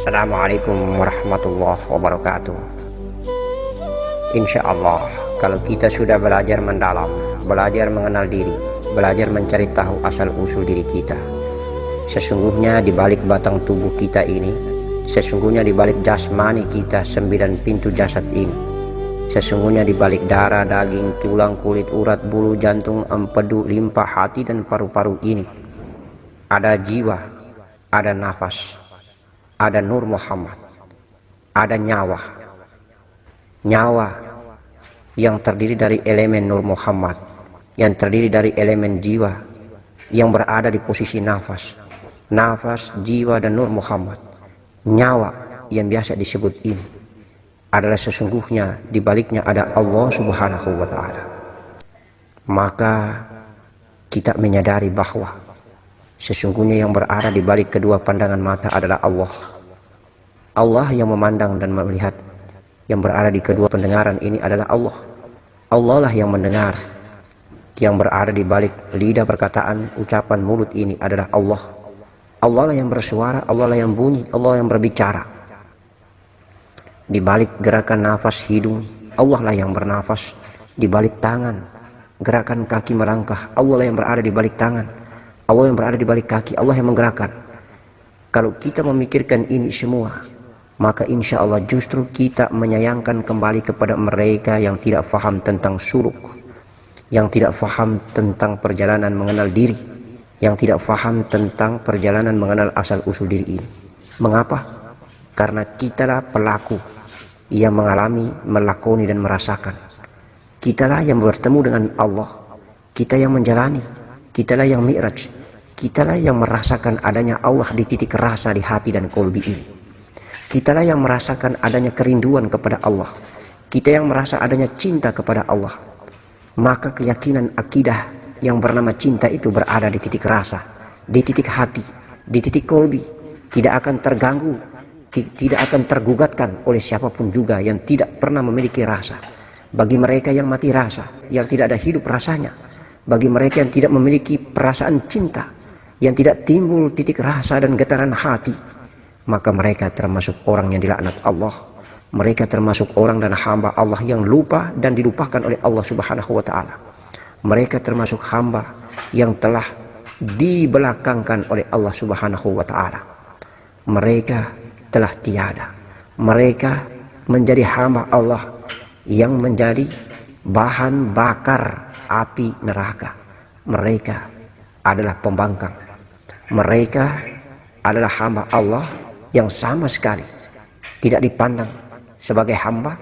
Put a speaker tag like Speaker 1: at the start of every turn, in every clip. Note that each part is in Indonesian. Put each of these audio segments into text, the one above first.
Speaker 1: Assalamualaikum warahmatullahi wabarakatuh. Insya Allah, kalau kita sudah belajar mendalam, belajar mengenal diri, belajar mencari tahu asal-usul diri kita, sesungguhnya di balik batang tubuh kita ini, sesungguhnya di balik jasmani kita 9 pintu jasad ini, sesungguhnya di balik darah, daging, tulang, kulit, urat, bulu, jantung, empedu, limpa, hati, dan paru-paru ini, ada jiwa, ada nafas, ada Nur Muhammad, ada nyawa. Nyawa yang terdiri dari elemen Nur Muhammad, yang terdiri dari elemen jiwa, yang berada di posisi nafas. Nafas, jiwa, dan Nur Muhammad. Nyawa yang biasa disebut ini adalah sesungguhnya di baliknya ada Allah Subhanahu wa Ta'ala. Maka kita menyadari bahwa sesungguhnya yang berada di balik kedua pandangan mata adalah Allah. Allah yang memandang dan melihat. Yang berada di kedua pendengaran ini adalah Allah. Allah lah yang mendengar. Yang berada di balik lidah perkataan, ucapan mulut ini adalah Allah. Allah lah yang bersuara, Allah lah yang bunyi, Allah yang berbicara. Di balik gerakan nafas hidung, Allah lah yang bernafas. Di balik tangan, gerakan kaki melangkah, Allah lah yang berada di balik tangan. Allah yang berada di balik kaki, Allah yang menggerakkan. Kalau kita memikirkan ini semua, maka insya Allah justru kita menyayangkan kembali kepada mereka yang tidak faham tentang suluk, yang tidak faham tentang perjalanan mengenal diri, yang tidak faham tentang perjalanan mengenal asal-usul diri ini. Mengapa? Karena kitalah pelaku yang mengalami, melakoni, dan merasakan. Kitalah yang bertemu dengan Allah, kita yang menjalani, kitalah yang mi'raj, kitalah yang merasakan adanya Allah di titik rasa di hati dan kolbi ini. Kitalah yang merasakan adanya kerinduan kepada Allah. Kita yang merasa adanya cinta kepada Allah. Maka keyakinan akidah yang bernama cinta itu berada di titik rasa, di titik hati, di titik kolbi. Tidak akan terganggu, tidak akan tergugatkan oleh siapapun juga yang tidak pernah memiliki rasa. Bagi mereka yang mati rasa, yang tidak ada hidup rasanya. Bagi mereka yang tidak memiliki perasaan cinta, yang tidak timbul titik rasa dan getaran hati, maka mereka termasuk orang yang dilaknat Allah. Mereka termasuk orang dan hamba Allah yang lupa dan dilupakan oleh Allah Subhanahu wa Ta'ala. Mereka termasuk hamba yang telah dibelakangkan oleh Allah Subhanahu wa Ta'ala. Mereka telah tiada. Mereka menjadi hamba Allah yang menjadi bahan bakar api neraka. Mereka adalah pembangkang. Mereka adalah hamba Allah yang sama sekali tidak dipandang sebagai hamba,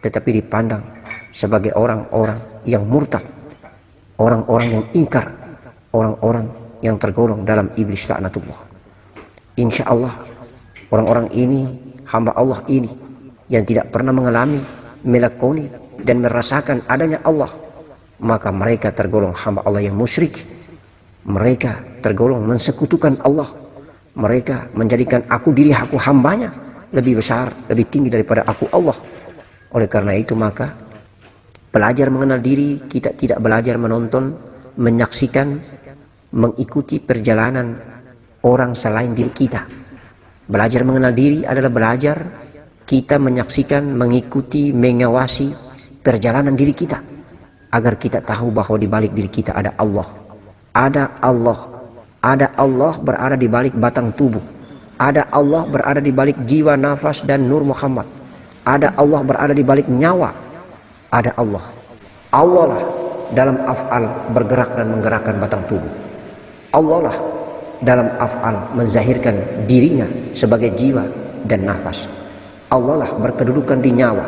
Speaker 1: tetapi dipandang sebagai orang-orang yang murtad, orang-orang yang ingkar, orang-orang yang tergolong dalam iblis laknatullah. Insya Allah orang-orang ini, hamba Allah ini yang tidak pernah mengalami, melakoni, dan merasakan adanya Allah, maka mereka tergolong hamba Allah yang musyrik. Mereka tergolong mensekutukan Allah. Mereka menjadikan aku diri aku hambanya lebih besar, lebih tinggi daripada aku Allah. Oleh karena itu maka belajar mengenal diri, kita tidak belajar menonton, menyaksikan, mengikuti perjalanan orang selain diri kita. Belajar mengenal diri adalah belajar kita menyaksikan, mengikuti, mengawasi perjalanan diri kita, agar kita tahu bahwa di balik diri kita ada Allah. Ada Allah. Ada Allah berada di balik batang tubuh. Ada Allah berada di balik jiwa, nafas, dan Nur Muhammad. Ada Allah berada di balik nyawa. Ada Allah. Allah lah dalam af'al bergerak dan menggerakkan batang tubuh. Allah lah dalam af'al menzahirkan dirinya sebagai jiwa dan nafas. Allah lah berkedudukan di nyawa.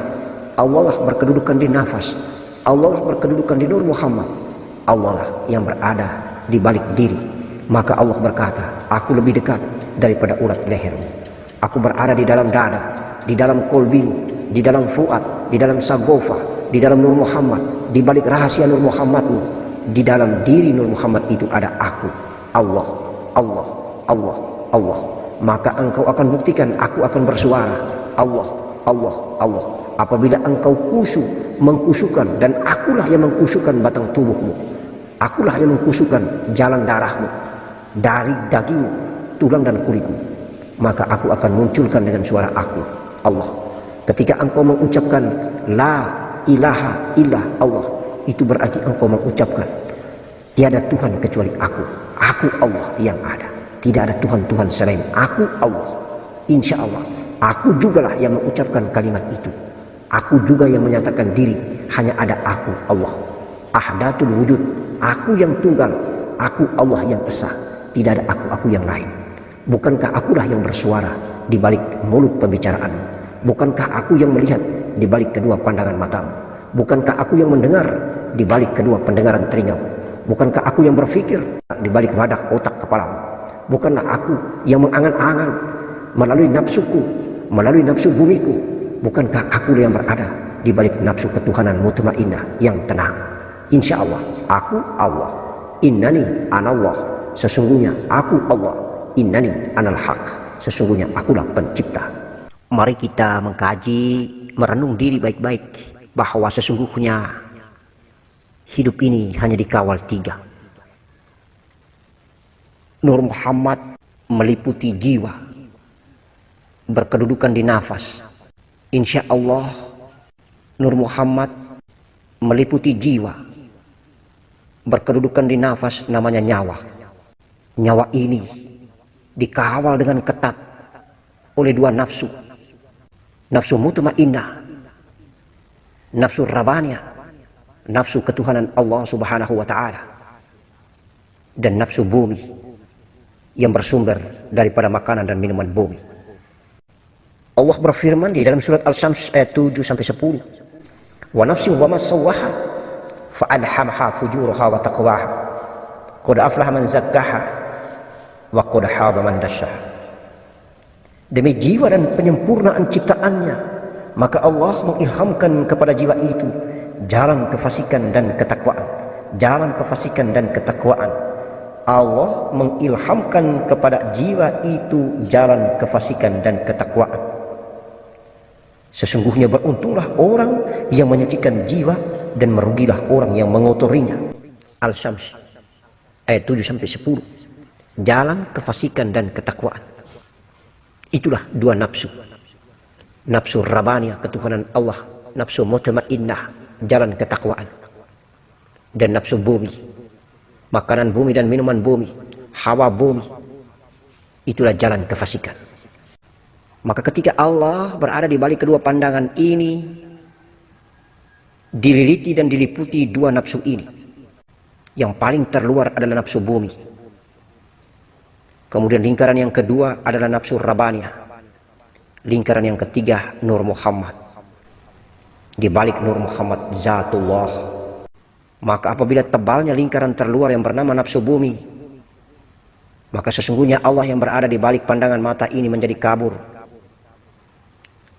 Speaker 1: Allah lah berkedudukan di nafas. Allah lah berkedudukan di Nur Muhammad. Allah lah yang berada di balik diri. Maka Allah berkata, aku lebih dekat daripada urat lehermu. Aku berada di dalam dada, di dalam kolbimu, di dalam fuad, di dalam sagofa, di dalam Nur Muhammad, di balik rahasia Nur Muhammadmu, di dalam diri Nur Muhammad itu ada aku, Allah, Allah, Allah, Allah. Maka engkau akan buktikan, aku akan bersuara, Allah, Allah, Allah. Apabila engkau mengkusukan, dan akulah yang mengkusukan batang tubuhmu, akulah yang mengkusukan jalan darahmu dari dagingmu, tulang dan kulitmu. maka aku akan munculkan dengan suara aku, Allah. Ketika engkau mengucapkan la ilaha illa Allah, itu berarti engkau mengucapkan tiada Tuhan kecuali aku Allah yang ada. Tidak ada Tuhan-Tuhan selain aku Allah. Insya Allah, aku jugalah yang mengucapkan kalimat itu. Aku juga yang menyatakan diri, hanya ada aku Allah. Ahdatul wujud, aku yang tunggal, aku Allah yang esa. Tidak ada aku yang lain. Bukankah akulah yang bersuara di balik mulut pembicaraanmu? Bukankah aku yang melihat di balik kedua pandangan matamu? Bukankah aku yang mendengar di balik kedua pendengaran telingamu? Bukankah aku yang berpikir di balik wadah otak kepalamu? Bukanlah aku yang mengangan-angan melalui nafsuku, melalui nafsu bumiku? Bukankah aku yang berada di balik nafsu ketuhanan mutmainnah yang tenang? Insya Allah, aku Allah. Innani anallah. Sesungguhnya aku Allah. Innani anal haq. Sesungguhnya akulah pencipta. Mari kita mengkaji, merenung diri baik-baik bahwa sesungguhnya hidup ini hanya dikawal 3. Nur Muhammad meliputi jiwa, berkedudukan di nafas. Insya Allah, Nur Muhammad meliputi jiwa, berkedudukan di nafas, namanya nyawa. Nyawa ini dikawal dengan ketat oleh 2 nafsu. Nafsu mutmainnah, nafsu rabaniyah, nafsu ketuhanan Allah subhanahu wa ta'ala, dan nafsu bumi yang bersumber daripada makanan dan minuman bumi. Allah berfirman di dalam surat Al-Syams ayat 7-10. Wa nafsin wa ma sawwaha fa alhamaha fujuraha wa taqwaha. Qad aflaha man zakkaha wa qad khaba man dassaha. Demi jiwa dan penyempurnaan ciptaannya, maka Allah mengilhamkan kepada jiwa itu jalan kefasikan dan ketakwaan. Jalan kefasikan dan ketakwaan. Allah mengilhamkan kepada jiwa itu jalan kefasikan dan ketakwaan. Sesungguhnya beruntunglah orang yang menyucikan jiwa dan merugilah orang yang mengotorinya. Al-Syams ayat 7-10. Jalan kefasikan dan ketakwaan. Itulah 2 nafsu. Nafsu rabaniyah, ketuhanan Allah. Nafsu mutmainnah, jalan ketakwaan. Dan nafsu bumi, makanan bumi dan minuman bumi, hawa bumi. Itulah jalan kefasikan. Maka ketika Allah berada di balik kedua pandangan ini, dililiti dan diliputi 2 nafsu ini. Yang paling terluar adalah nafsu bumi. Kemudian lingkaran yang kedua adalah nafsu rabaniyah. Lingkaran yang ketiga Nur Muhammad. Di balik Nur Muhammad Zatullah. Maka apabila tebalnya lingkaran terluar yang bernama nafsu bumi, maka sesungguhnya Allah yang berada di balik pandangan mata ini menjadi kabur.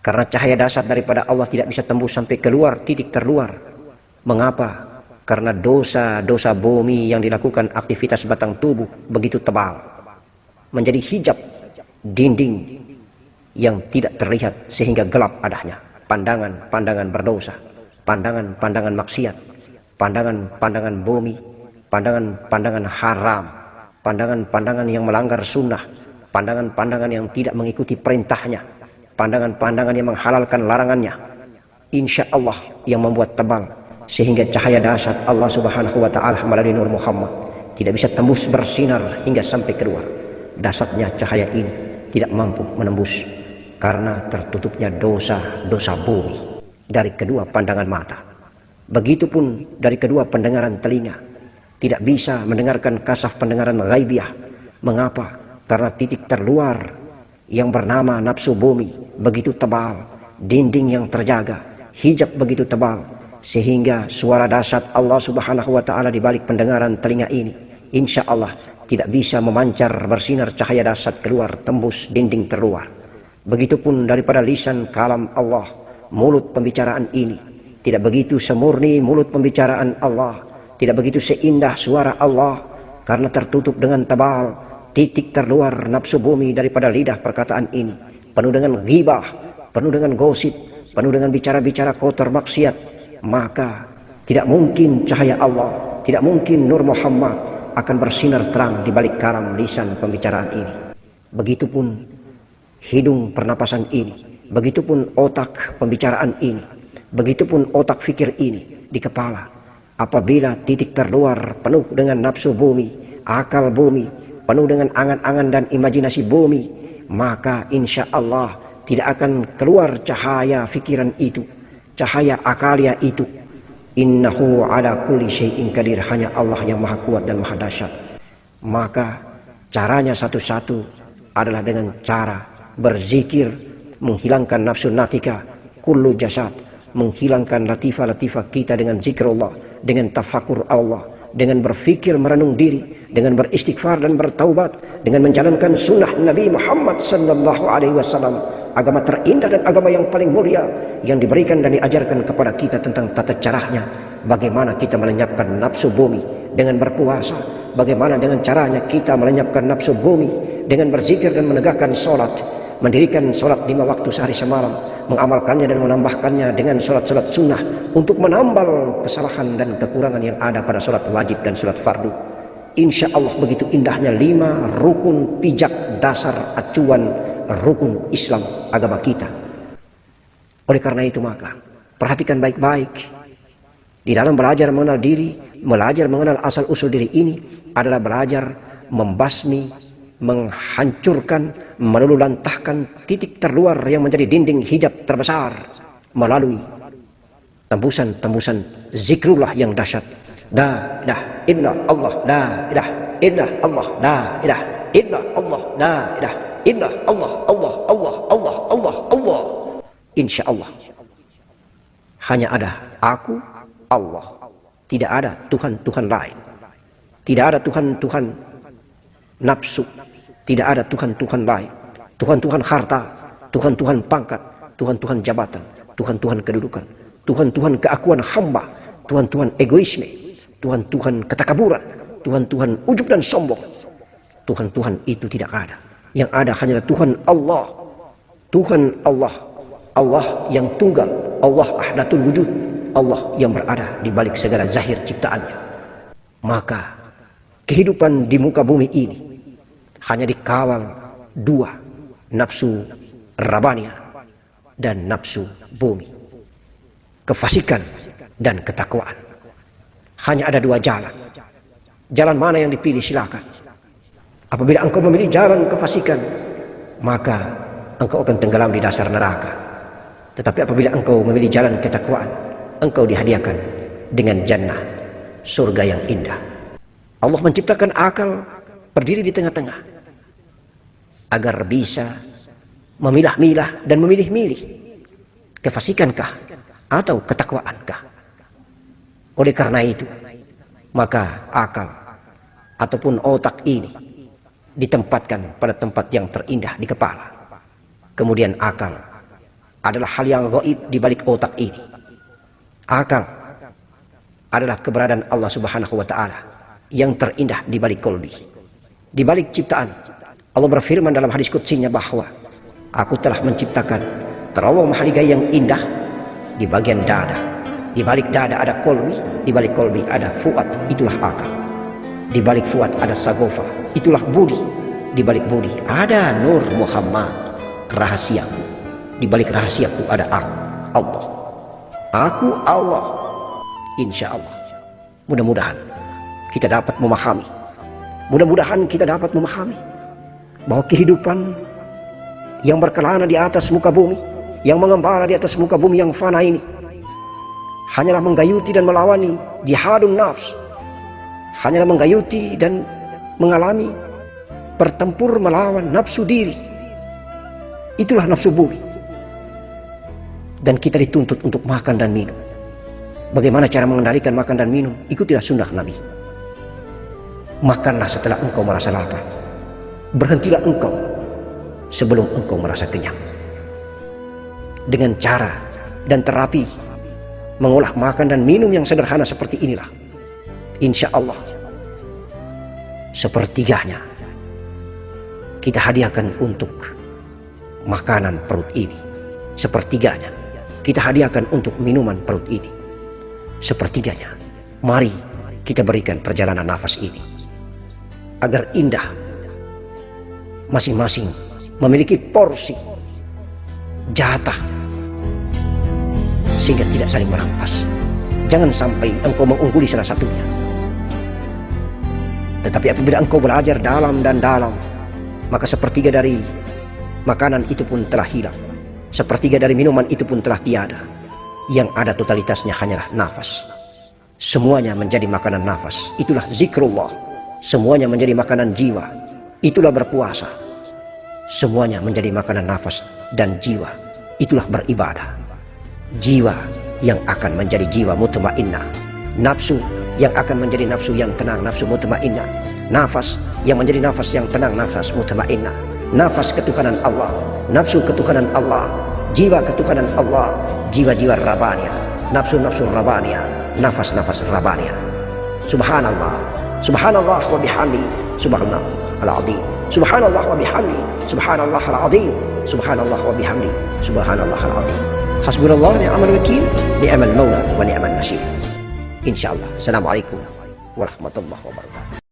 Speaker 1: Karena cahaya dasar daripada Allah tidak bisa tembus sampai keluar titik terluar. Mengapa? Karena dosa-dosa bumi yang dilakukan aktivitas batang tubuh begitu tebal. Menjadi hijab dinding yang tidak terlihat sehingga gelap adanya. Pandangan-pandangan berdosa, pandangan-pandangan maksiat, pandangan-pandangan bumi, pandangan-pandangan haram, pandangan-pandangan yang melanggar sunnah, pandangan-pandangan yang tidak mengikuti perintahnya, pandangan-pandangan yang menghalalkan larangannya. Insya Allah yang membuat tebal sehingga cahaya dasar Allah subhanahu wa ta'ala melalui Nur Muhammad tidak bisa tembus bersinar hingga sampai keluar. Dasarnya cahaya ini tidak mampu menembus karena tertutupnya dosa-dosa bumi dari kedua pandangan mata. Begitupun dari kedua pendengaran telinga tidak bisa mendengarkan kasaf pendengaran ghaibiyah. Mengapa? Karena titik terluar yang bernama nafsu bumi begitu tebal, dinding yang terjaga, hijab begitu tebal, sehingga suara dahsyat Allah subhanahu wa ta'ala di balik pendengaran telinga ini insya Allah tidak bisa memancar bersinar cahaya dahsyat keluar tembus dinding terluar. Begitupun daripada lisan kalam Allah, mulut pembicaraan ini tidak begitu semurni mulut pembicaraan Allah, tidak begitu seindah suara Allah karena tertutup dengan tebal titik terluar nafsu bumi daripada lidah perkataan ini, penuh dengan ghibah, penuh dengan gosip, penuh dengan bicara-bicara kotor maksiat. Maka tidak mungkin cahaya Allah, tidak mungkin Nur Muhammad akan bersinar terang di balik kalam lisan pembicaraan ini. Begitupun hidung pernapasan ini, begitupun otak pembicaraan ini, begitupun otak fikir ini di kepala. Apabila titik terluar penuh dengan nafsu bumi, akal bumi, penuh dengan angan-angan dan imajinasi bumi, maka insya Allah tidak akan keluar cahaya fikiran itu, cahaya akalia itu. Innahu ala kulli syai'in qadir, hanya Allah yang maha kuat dan maha dahsyat. Maka caranya satu-satu adalah dengan cara berzikir, menghilangkan nafsu natika, kullu jasad, menghilangkan latifah-latifah kita dengan zikrullah, dengan tafakur Allah, dengan berfikir merenung diri, dengan beristighfar dan bertaubat, dengan menjalankan sunnah Nabi Muhammad sallallahu alaihi wasallam, agama terindah dan agama yang paling mulia yang diberikan dan diajarkan kepada kita tentang tata caranya bagaimana kita melenyapkan nafsu bumi dengan berpuasa, bagaimana dengan caranya kita melenyapkan nafsu bumi dengan berzikir dan menegakkan sholat, mendirikan sholat 5 waktu sehari semalam, mengamalkannya dan menambahkannya dengan sholat-sholat sunnah untuk menambal kesalahan dan kekurangan yang ada pada sholat wajib dan sholat fardu. Insya Allah begitu indahnya 5 rukun pijak dasar acuan rukun Islam agama kita. Oleh karena itu maka perhatikan baik-baik di dalam belajar mengenal diri, belajar mengenal asal usul diri ini adalah belajar membasmi, menghancurkan, melululantahkan titik terluar yang menjadi dinding hijab terbesar melalui tembusan-tembusan zikrullah yang dahsyat. La ilaha illa Allah, la ilaha illa Allah, la ilaha illa Allah, la ilaha illa Allah, Allah, Allah, Allah, Allah, Allah. Insya Allah hanya ada aku, Allah. Tidak ada Tuhan-Tuhan lain. Tidak ada Tuhan-Tuhan nafsu. Tidak ada Tuhan-Tuhan lain. Tuhan-Tuhan harta, Tuhan-Tuhan pangkat, Tuhan-Tuhan jabatan, Tuhan-Tuhan kedudukan, Tuhan-Tuhan keakuan hamba, Tuhan-Tuhan egoisme, Tuhan-Tuhan ketakaburan, Tuhan-Tuhan ujub dan sombong. Tuhan-Tuhan itu tidak ada. Yang ada hanyalah Tuhan Allah. Tuhan Allah. Allah yang tunggal. Allah ahdatul wujud. Allah yang berada di balik segala zahir ciptaannya. Maka kehidupan di muka bumi ini hanya dikawal 2, nafsu rabaniyah dan nafsu bumi, kefasikan dan ketakwaan. Hanya ada 2 jalan. Jalan mana yang dipilih silakan. Apabila engkau memilih jalan kefasikan, maka engkau akan tenggelam di dasar neraka. Tetapi apabila engkau memilih jalan ketakwaan, engkau dihadiahkan dengan jannah, surga yang indah. Allah menciptakan akal berdiri di tengah-tengah agar bisa memilah-milah dan memilih-milih kefasikankah atau ketakwaankah. Oleh karena itu maka akal ataupun otak ini ditempatkan pada tempat yang terindah di kepala. Kemudian akal adalah hal yang gaib di balik otak ini. Akal adalah keberadaan Allah Subhanahu wa taala yang terindah di balik kolbi, di balik ciptaan. Allah berfirman dalam hadis qudsinya bahwa aku telah menciptakan terawang mahligai yang indah di bagian dada. Di balik dada ada kolbi, di balik kolbi ada fuad, itulah akal. Di balik fuad ada sagofa, itulah budi. Di balik budi ada Nur Muhammad, rahasiaku. Di balik rahasiaku ada aku, Allah. Aku Allah. Insya Allah. Mudah-mudahan kita dapat memahami. Mudah-mudahan kita dapat memahami bahwa kehidupan yang berkelana di atas muka bumi, yang mengembara di atas muka bumi yang fana ini, hanyalah menggayuti dan melawani jihadun nafs. Hanyalah menggayuti dan mengalami bertempur melawan nafsu diri. Itulah nafsu bumi. Dan kita dituntut untuk makan dan minum. Bagaimana cara mengendalikan makan dan minum? Ikutilah sunnah Nabi. Makanlah setelah engkau merasa lapar. Berhentilah engkau sebelum engkau merasa kenyang. Dengan cara dan terapi mengolah makan dan minum yang sederhana seperti inilah, insya Allah sepertiganya kita hadiahkan untuk makanan perut ini. Sepertiganya kita hadiahkan untuk minuman perut ini. Sepertiganya mari kita berikan perjalanan nafas ini agar indah masing-masing
Speaker 2: memiliki porsi jatah, sehingga tidak saling merampas. Jangan sampai engkau mengungguli salah satunya. Tetapi apabila engkau belajar dalam dan dalam, maka sepertiga dari makanan itu pun telah hilang, sepertiga dari minuman itu pun telah tiada. Yang ada totalitasnya hanyalah nafas. Semuanya menjadi makanan nafas. Itulah zikrullah. Semuanya menjadi makanan jiwa. Itulah berpuasa. Semuanya menjadi makanan nafas dan jiwa. Itulah beribadah. Jiwa yang akan menjadi jiwa mutmainnah. Nafsu yang akan menjadi nafsu yang tenang, nafsu mutmainnah. Nafas yang menjadi nafas yang tenang, nafas mutmainnah. Nafas ketuhanan Allah, nafsu ketuhanan Allah, jiwa ketuhanan Allah, jiwa-jiwa rabbaniya, nafsu-nafsu rabbaniya, nafas-nafas rabbaniya. Subhanallah, subhanallah wa bihamdi, subhanallah al-azim, subhanallah wa bihamdi, subhanallah al-azim, subhanallah wa bihamdi, subhanallah al-azim. Hasbunallah ni'mal wakil, ni'mal maula wa ni'mal nasir. Insyaallah. Assalamualaikum warahmatullahi wabarakatuh.